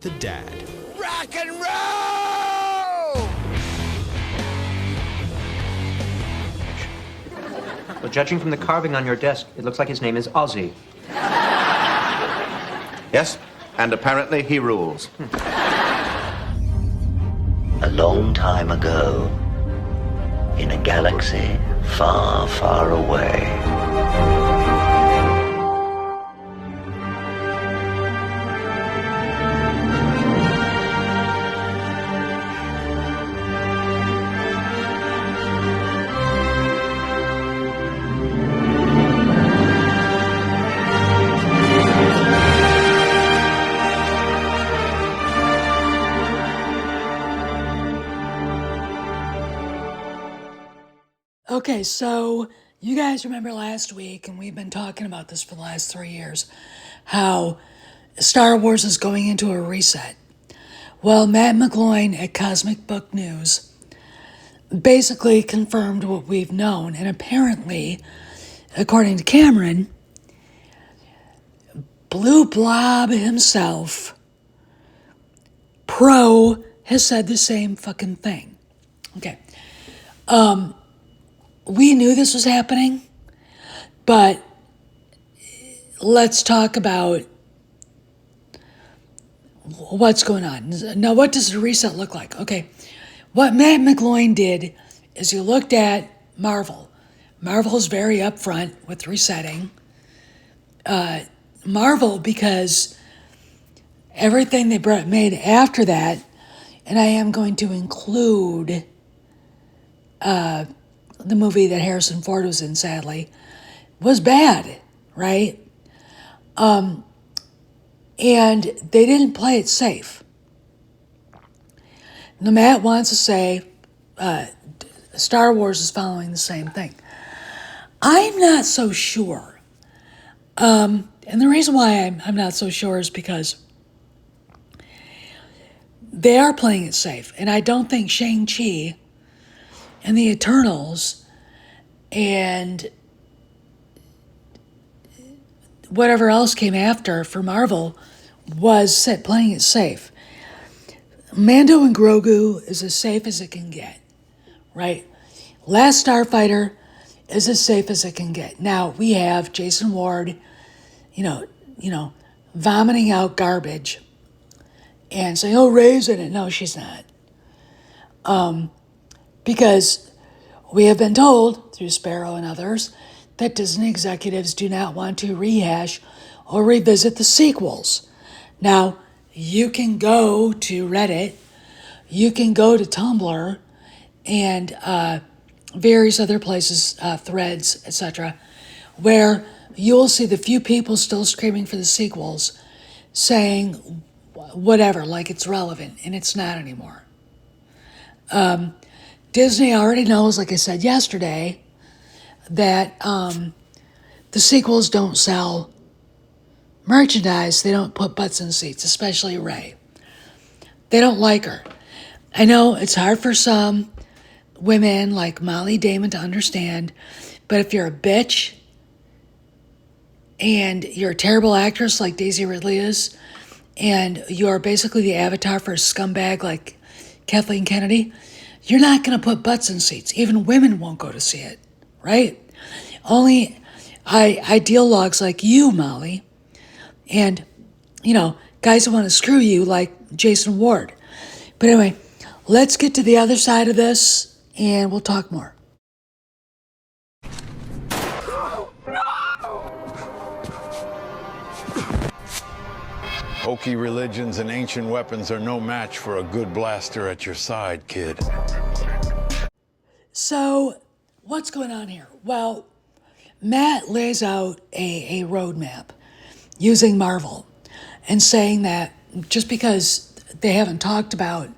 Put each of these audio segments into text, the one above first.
The dad. Rock and roll! Well, judging from the carving on your desk, it looks like his name is Ozzy. Yes, and apparently he rules. A long time ago, in a galaxy far, far away. Okay, so you guys remember last week, and we've been talking about this for the last 3 years, how Star Wars is going into a reset. Well, Matt McGloin at Cosmic Book News basically confirmed what we've known, and apparently, according to Cameron, Blue Blob himself, Pro, has said the same fucking thing. Okay. We knew this was happening, but let's talk about what's going on. Now, what does the reset look like? Okay, what Matt McGloin did is he looked at Marvel. Marvel's very upfront with resetting. Marvel, because everything they made after that, and I am going to include the movie that Harrison Ford was in, sadly, was bad, right? And they didn't play it safe. Now, Matt wants to say Star Wars is following the same thing. I'm not so sure. And the reason why I'm not so sure is because they are playing it safe. And I don't think Shang-Chi and the Eternals and whatever else came after for Marvel was playing it safe. Mando and Grogu is as safe as it can get, right? Last Starfighter is as safe as it can get. Now, we have Jason Ward, vomiting out garbage and saying, oh, Rey's in it. No, she's not. Because we have been told, through Sparrow and others, that Disney executives do not want to rehash or revisit the sequels. Now, you can go to Reddit, you can go to Tumblr, and various other places, threads, etc., where you'll see the few people still screaming for the sequels, saying whatever, like it's relevant, and it's not anymore. Disney already knows, like I said yesterday, that the sequels don't sell merchandise. They don't put butts in seats, especially Rey. They don't like her. I know it's hard for some women like Molly Damon to understand, but if you're a bitch and you're a terrible actress like Daisy Ridley is, and you're basically the avatar for a scumbag like Kathleen Kennedy, you're not going to put butts in seats. Even women won't go to see it, right? Only ideologues like you, Molly, and, guys who want to screw you like Jason Ward. But anyway, let's get to the other side of this, and we'll talk more. Hokey religions and ancient weapons are no match for a good blaster at your side, kid. So, what's going on here? Well, Matt lays out a roadmap using Marvel and saying that just because they haven't talked about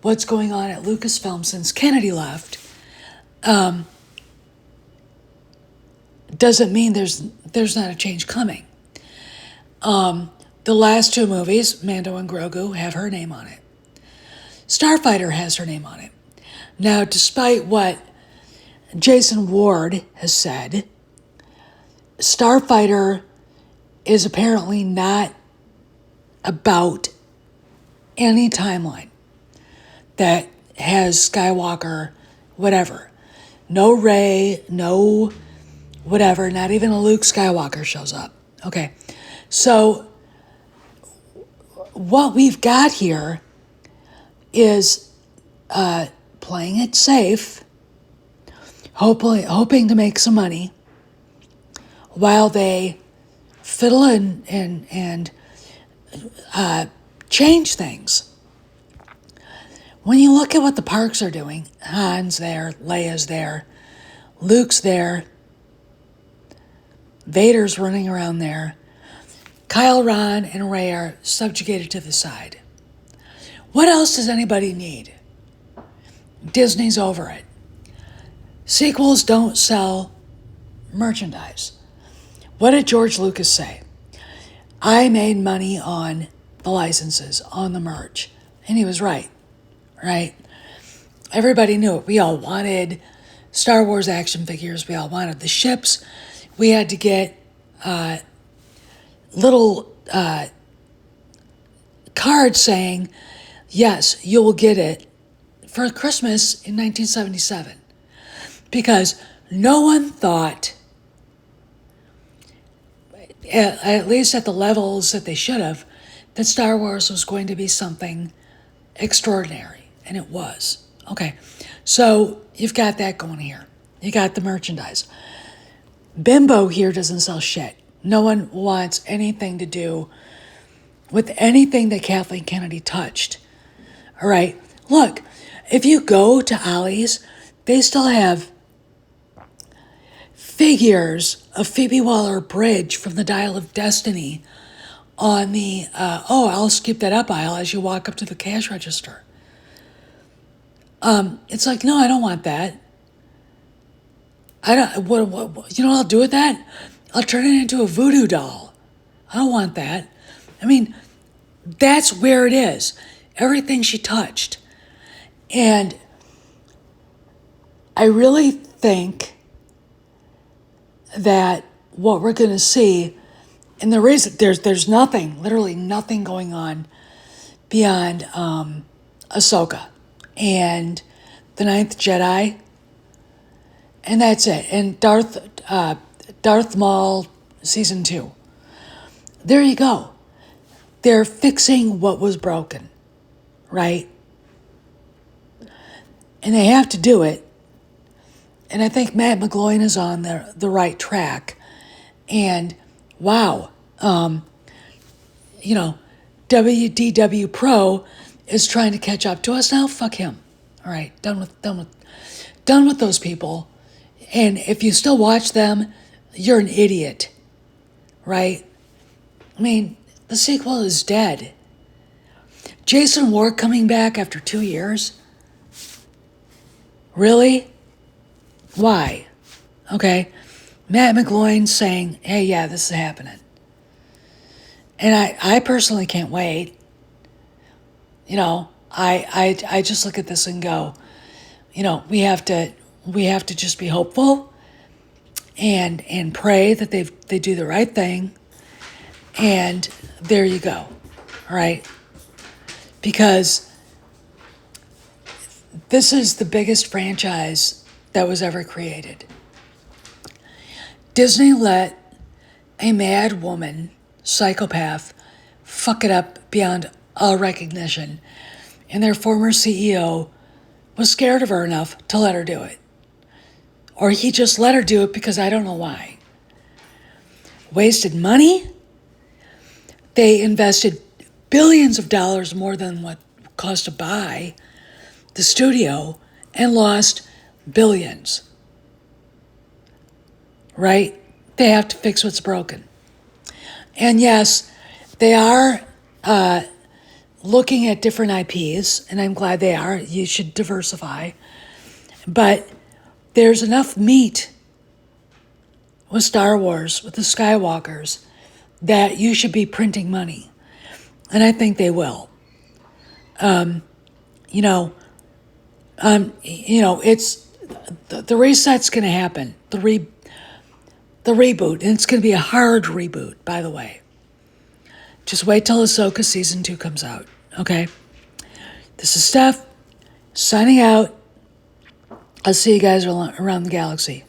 what's going on at Lucasfilm since Kennedy left, doesn't mean there's not a change coming. The last two movies, Mando and Grogu, have her name on it. Starfighter has her name on it. Now, despite what Jason Ward has said, Starfighter is apparently not about any timeline that has Skywalker, whatever. No Rey, no whatever, not even a Luke Skywalker shows up. Okay, so what we've got here is playing it safe, hoping to make some money while they fiddle and change things. When you look at what the parks are doing, Han's there, Leia's there, Luke's there, Vader's running around there, Kylo Ren and Rey are subjugated to the side. What else does anybody need? Disney's over it. Sequels don't sell merchandise. What did George Lucas say? I made money on the licenses, on the merch. And he was right. Everybody knew it. We all wanted Star Wars action figures. We all wanted the ships. We had to get little cards saying, yes, you will get it for Christmas in 1977. Because no one thought, at least at the levels that they should have, that Star Wars was going to be something extraordinary. And it was. Okay, so you've got that going here. You got the merchandise. Bimbo here doesn't sell shit. No one wants anything to do with anything that Kathleen Kennedy touched. All right, look, if you go to Ollie's, they still have figures of Phoebe Waller-Bridge from the Dial of Destiny on the, I'll skip that up aisle as you walk up to the cash register. It's like, no, I don't want that. I don't, what, you know what I'll do with that? I'll turn it into a voodoo doll. I don't want that. I mean, that's where it is. Everything she touched. And I really think that what we're going to see, and the reason there's nothing, literally nothing going on beyond Ahsoka and the Ninth Jedi, and that's it. And Darth Maul season 2. There you go. They're fixing what was broken, right? And they have to do it. And I think Matt McGloin is on the right track. And wow, WDW Pro is trying to catch up to us now. Fuck him. All right, done with those people. And if you still watch them, you're an idiot, right? I mean, the sequel is dead. Jason Ward coming back after 2 years? Really? Why? Okay. Matt McGloin saying, hey, yeah, this is happening. And I personally can't wait. You know, I just look at this and go, you know, we have to just be hopeful and pray that they do the right thing. And there you go. All right. Because this is the biggest franchise that was ever created. Disney let a mad woman, psychopath, fuck it up beyond all recognition, and their former CEO was scared of her enough to let her do it. Or he just let her do it because I don't know why. Wasted money. They invested billions of dollars more than what it cost to buy the studio and lost billions. Right? They have to fix what's broken. And yes, they are looking at different IPs, and I'm glad they are. You should diversify. But there's enough meat with Star Wars, with the Skywalkers, that you should be printing money. And I think they will. It's the reset's going to happen. The reboot, and it's going to be a hard reboot, by the way. Just wait till Ahsoka season 2 comes out. okay? This is Steph, signing out. I'll see you guys around the galaxy.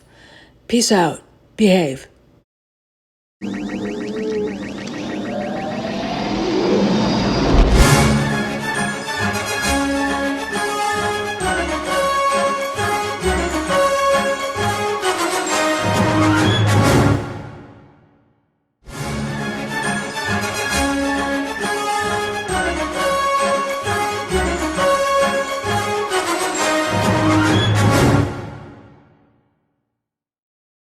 Peace out. Behave.